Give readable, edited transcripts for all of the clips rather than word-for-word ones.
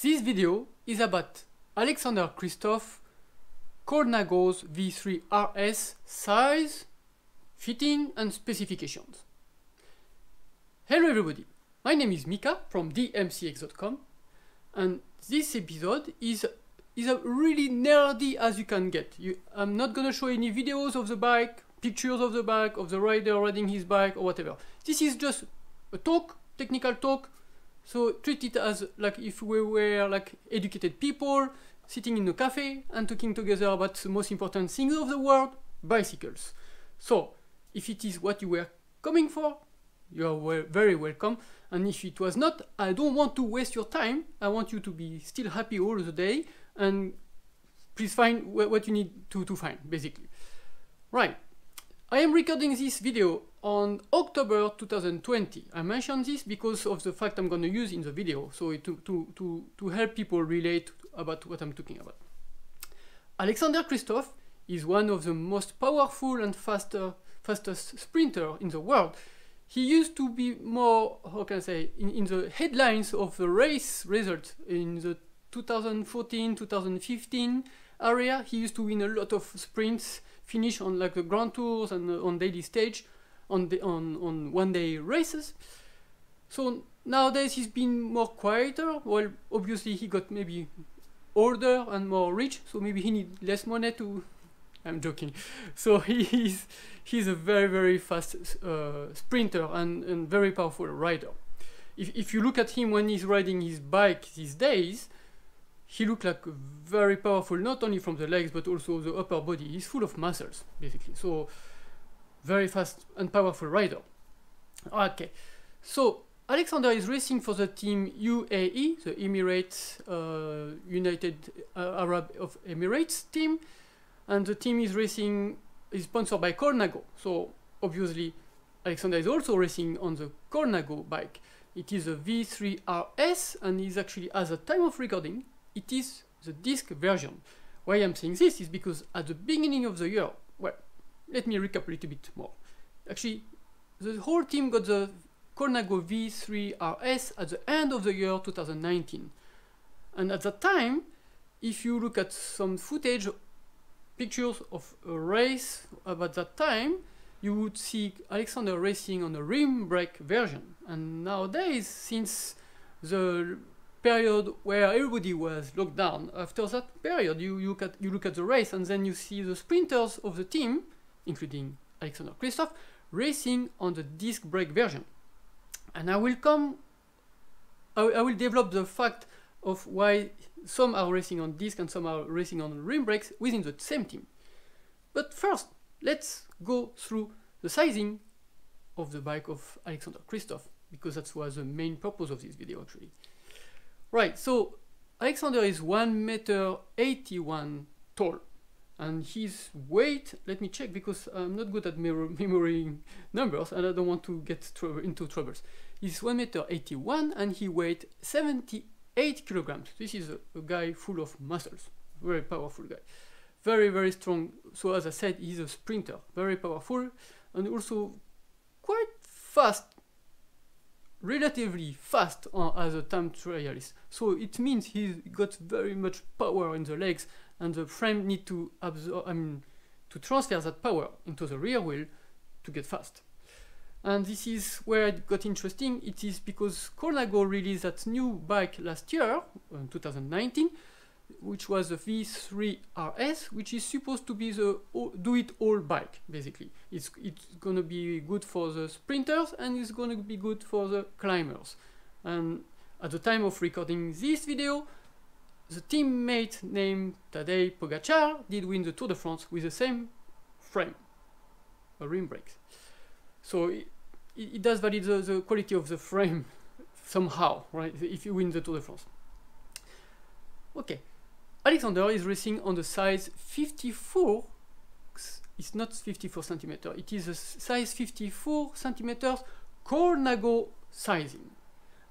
This video is about Alexander Kristoff Colnago's V3 RS size, fitting and specifications. Hello everybody, my name is Mika from dmcx.com and this episode is a really nerdy as you can get. I'm not gonna show any videos of the bike, pictures of the bike, of the rider riding his bike or whatever. This is just a talk, technical talk, so treat it as like if we were like educated people sitting in a cafe and talking together about the most important things of the world, bicycles. So if it is what you were coming for, you are very welcome, and if it was not, I don't want to waste your time. I want you to be still happy all the day, and please find what you need to find, basically. Right, I am recording this video on October 2020. I mentioned this because of the fact I'm going to use in the video, so to help people relate about what I'm talking about. Alexander Kristoff is one of the most powerful and fastest sprinter in the world. He used to be more, how can I say, in the headlines of the race results in the 2014-2015 area. He used to win a lot of sprints, finish on like the Grand Tours and on daily stage, on one-day races. So nowadays he's been more quieter. Well, obviously he got maybe older and more rich, so maybe he needs less money to... I'm joking. So he's a very fast sprinter and very powerful rider. If you look at him when he's riding his bike these days, he looks like very powerful, not only from the legs but also the upper body. He's full of muscles, basically. So very fast and powerful rider. Okay, so Alexander is racing for the team UAE, the Emirates, United Arab of Emirates team, and the team is sponsored by Colnago. So obviously Alexander is also racing on the Colnago bike. It is a V3 RS, and is actually, at the time of recording, it is the disc version. Why I'm saying this is because at the beginning of the year, well, let me recap a little bit more. Actually, the whole team got the Colnago V3 RS at the end of the year 2019. And at that time, if you look at some footage, pictures of a race about that time, you would see Alexander racing on a rim brake version. And nowadays, since the period where everybody was locked down, after that period, you look at the race and then you see the sprinters of the team, including Alexander Kristoff, racing on the disc brake version. And I will develop the fact of why some are racing on disc and some are racing on rim brakes within the same team. But first, let's go through the sizing of the bike of Alexander Kristoff, because that was the main purpose of this video actually. Right, so Alexander is 1.81 m tall, and his weight, let me check because I'm not good at memorizing numbers and I don't want to get into troubles. He's 1.81 m and he weighed 78 kilograms. This is a guy full of muscles, very powerful guy, very strong. So as I said, he's a sprinter, very powerful and also quite fast, relatively fast as a time trialist. So it means he's got very much power in the legs, and the frame need to absorb, to transfer that power into the rear wheel to get fast. And this is where it got interesting. It is because Colnago released that new bike last year, in 2019, which was the V3 RS, which is supposed to be the do-it-all bike, basically. It's going to be good for the sprinters and it's going to be good for the climbers. And at the time of recording this video, the teammate named Tadej Pogačar did win the Tour de France with the same frame, a rim brakes. So it does validate the quality of the frame somehow, right, if you win the Tour de France. Okay, Alexander is racing on the size 54, it's not 54 centimeters, it is a size 54 centimeters Colnago sizing.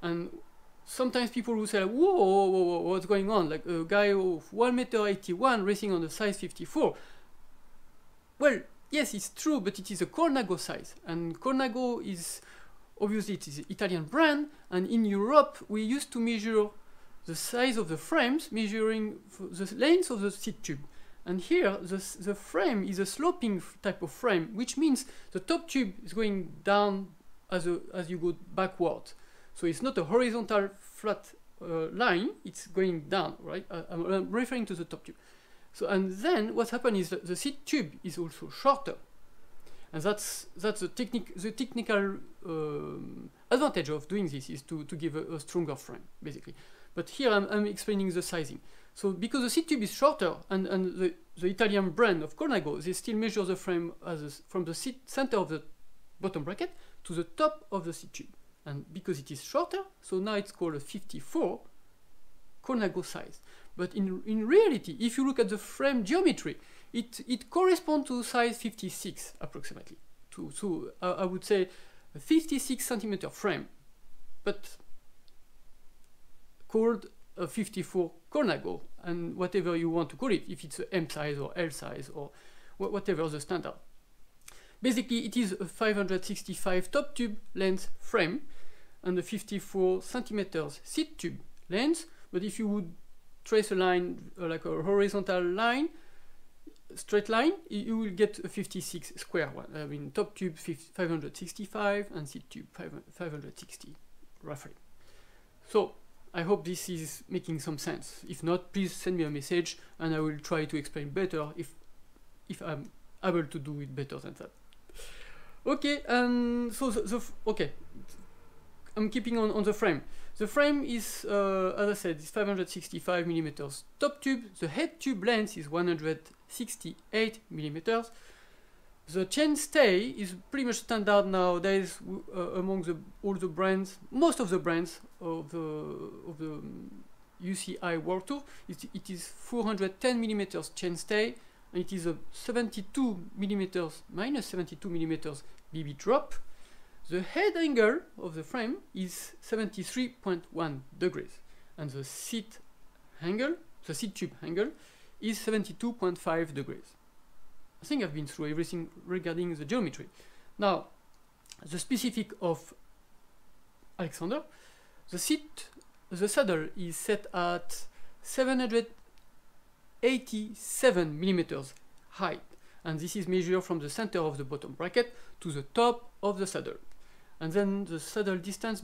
And sometimes people will say, whoa, what's going on? Like a guy of 1.81 m racing on the size 54. Well, yes, it's true, but it is a Colnago size. And Colnago is, obviously, it is an Italian brand. And in Europe, we used to measure the size of the frames measuring the length of the seat tube. And here, the frame is a sloping type of frame, which means the top tube is going down as you go backward. So it's not a horizontal flat line, it's going down, right? I'm referring to the top tube. So, and then what happens is that the seat tube is also shorter. And that's the technical advantage of doing this, is to give a stronger frame, basically. But here I'm explaining the sizing. So because the seat tube is shorter, and the Italian brand of Colnago, they still measure the frame from the center of the bottom bracket to the top of the seat tube. And because it is shorter, so now it's called a 54 Colnago size. But in reality, if you look at the frame geometry, it corresponds to size 56 approximately. So I would say a 56 centimeter frame, but called a 54 Colnago, and whatever you want to call it, if it's a M size or L size or whatever the standard. Basically, it is a 565 top tube length frame and a 54 centimeters seat tube length. But if you would trace a line like a horizontal line, straight line, you will get a 56 square one. I mean, top tube 565 and seat tube 560, roughly. So I hope this is making some sense. If not, please send me a message and I will try to explain better if I'm able to do it better than that. Okay, so okay, I'm keeping on the frame. The frame is, as I said, is 565 millimeters top tube. The head tube length is 168 millimeters. The chain stay is pretty much standard nowadays among all the brands, most of the brands of the UCI World Tour. It is 410 millimeters chain stay, and it is a 72 millimeters minus 72 millimeters BB drop. The head angle of the frame is 73.1 degrees, and the seat tube angle, is 72.5 degrees. I think I've been through everything regarding the geometry. Now, the specific of Alexander, the saddle is set at 787 millimeters height, and this is measured from the center of the bottom bracket to the top of the saddle. And then the saddle distance,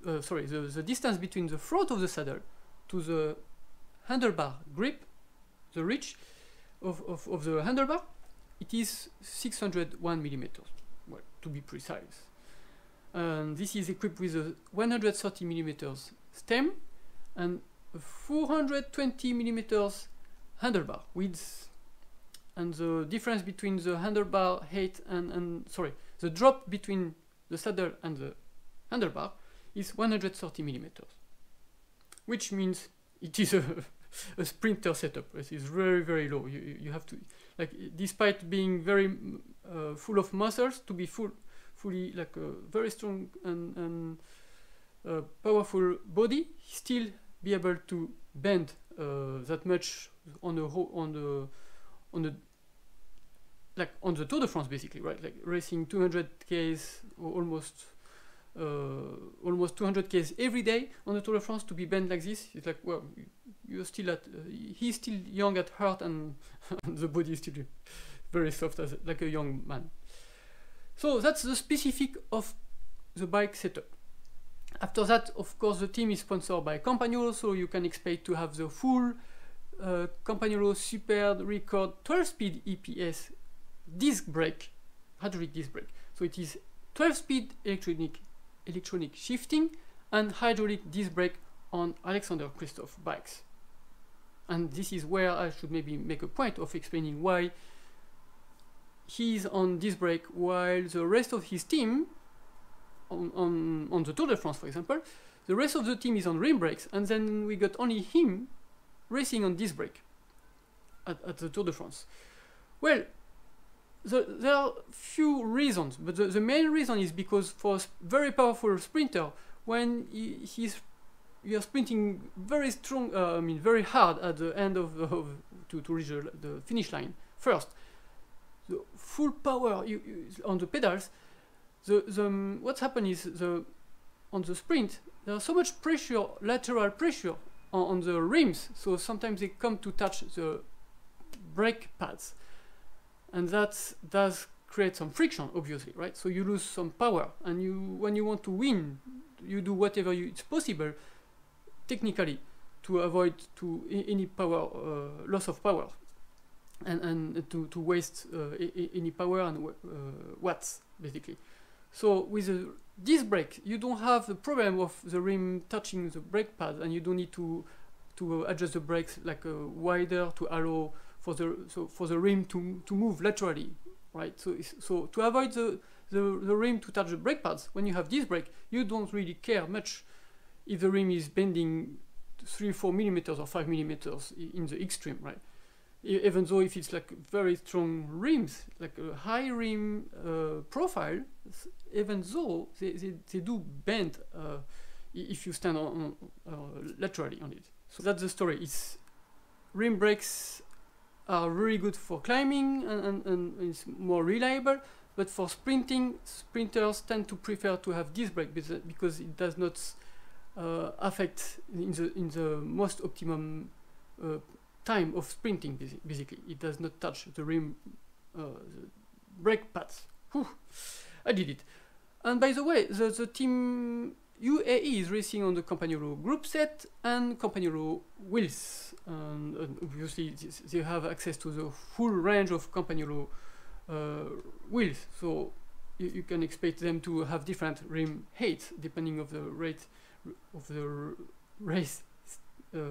the distance between the front of the saddle to the handlebar grip, the reach of the handlebar, it is 601 millimeters, well, to be precise. And this is equipped with a 130 millimeters stem and a 420 millimeters handlebar width. And the difference between the handlebar height the drop between the saddle and the handlebar is 130 millimeters, which means it is a sprinter setup. It is very, very low. You have to, like, despite being very full of muscles, to be fully like a very strong and powerful body, still be able to bend that much on the Tour de France, basically, right? Like racing 200 Ks or almost 200 Ks every day on the Tour de France, to be bent like this. It's like, well, you're still he's still young at heart, and the body is still very soft, like a young man. So that's the specific of the bike setup. After that, of course, the team is sponsored by Campagnolo, so you can expect to have the full Campagnolo Super Record 12-speed EPS disc brake, hydraulic disc brake. So it is 12-speed electronic shifting and hydraulic disc brake on Alexander Kristoff bikes. And this is where I should maybe make a point of explaining why he's on disc brake while the rest of his team on the Tour de France, for example, the rest of the team is on rim brakes, and then we got only him racing on disc brake at the Tour de France. Well, there are few reasons, but the main reason is because for a very powerful sprinter, when you're sprinting very strong, very hard at the end to reach the finish line first, the full power on the pedals. What's happened is on the sprint, there's so much pressure, lateral pressure on the rims, so sometimes they come to touch the brake pads, and that does create some friction, obviously, right? So you lose some power, and when you want to win, you do whatever it's possible technically to avoid any power loss of power, and to waste any power and watts, basically. So with a disc brake, you don't have the problem of the rim touching the brake pad, and you don't need to adjust the brakes like wider to allow for the rim to move laterally, right? So to avoid the rim to touch the brake pads, when you have disc brake, you don't really care much if the rim is bending 3-4 millimeters or 5 millimeters in the extreme, right? Even though if it's like very strong rims, like a high rim profile, even though they do bend if you stand on laterally on it. So that's the story. Rim brakes are really good for climbing and it's more reliable, but for sprinting, sprinters tend to prefer to have disc brake because it does not affect in the most optimum time of sprinting. Basically, it does not touch the rim, the brake pads. Whew, I did it. And by the way, the team UAE is racing on the Campagnolo group set and Campagnolo wheels, and obviously they have access to the full range of Campagnolo wheels, so you can expect them to have different rim heights depending of the rate of the race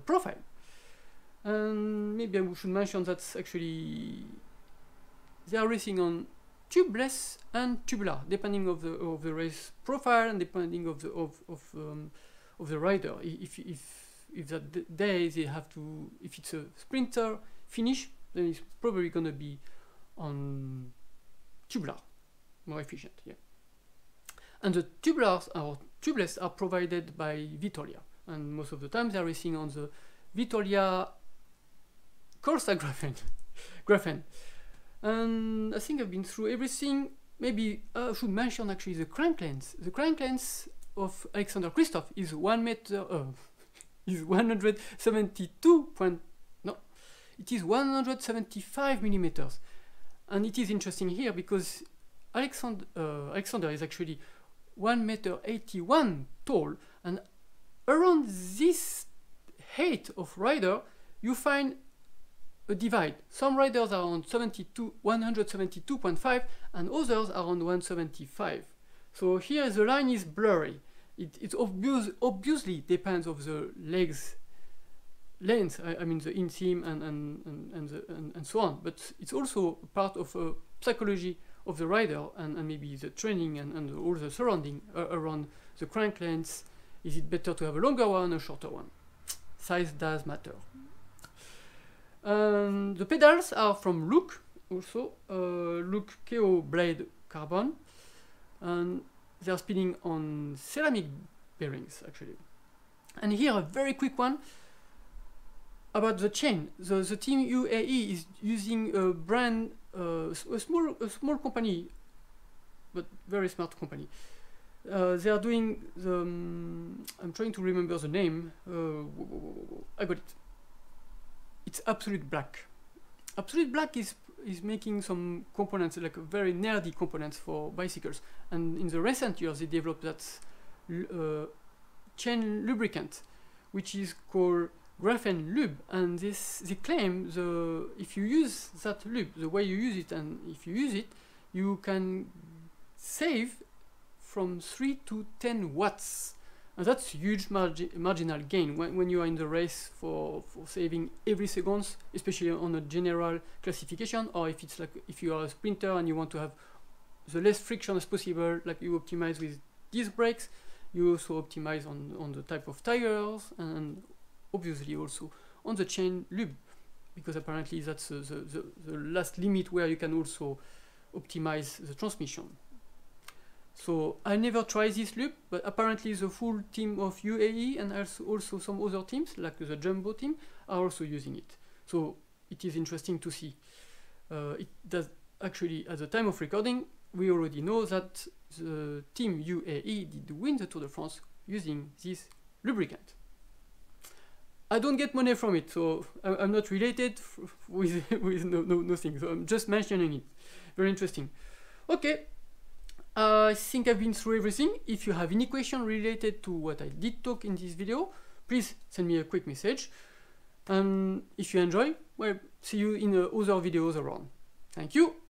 profile. And maybe I should mention that actually they are racing on tubeless and tubular, depending of the race profile and depending of the rider. If that day they have to, if it's a sprinter finish, then it's probably gonna be on tubular, more efficient. Yeah. And the tubulars or tubeless are provided by Vitolia, and most of the time they are racing on the Vitolia Corsa Grafen. And I think I've been through everything. Maybe I should mention actually the crank length. The crank length of Alexander Kristoff is 1 meter. Is 172. It is 175 millimeters, and it is interesting here because Alexander is actually 1.81 meters tall, and around this height of rider you find a divide. Some riders are on 172.5 and others are on 175. So here the line is blurry. It obviously depends of the legs length, I mean the inseam and so on, but it's also part of psychology of the rider and maybe the training and all the surrounding around the crank length. Is it better to have a longer one or a shorter one? Size does matter. The pedals are from Look, also Look KO Blade Carbon, and they are spinning on ceramic bearings actually. And here a very quick one about the chain. The team UAE is using a brand, a small company, but very smart company. They are doing the. I'm trying to remember the name. I got it. It's Absolute Black. Absolute Black is making some components, like very nerdy components for bicycles. And in the recent years, they developed that chain lubricant, which is called Graphene Lube. And they claim if you use that lube, the way you use it, and if you use it, you can save from 3 to 10 watts. And that's huge marginal gain when you are in the race for saving every second, especially on a general classification, or if you are a sprinter and you want to have the less friction as possible, like you optimize with disc brakes, you also optimize on the type of tires and obviously also on the chain lube, because apparently that's the last limit where you can also optimize the transmission. So I never tried this lube, but apparently the full team of UAE and also some other teams, like the Jumbo team, are also using it. So it is interesting to see. It does actually, at the time of recording, we already know that the team UAE did win the Tour de France using this lubricant. I don't get money from it, so I'm not related with nothing. So I'm just mentioning it. Very interesting. Okay, I think I've been through everything. If you have any question related to what I did talk in this video, please send me a quick message. And if you enjoy, well, see you in other videos around. Thank you.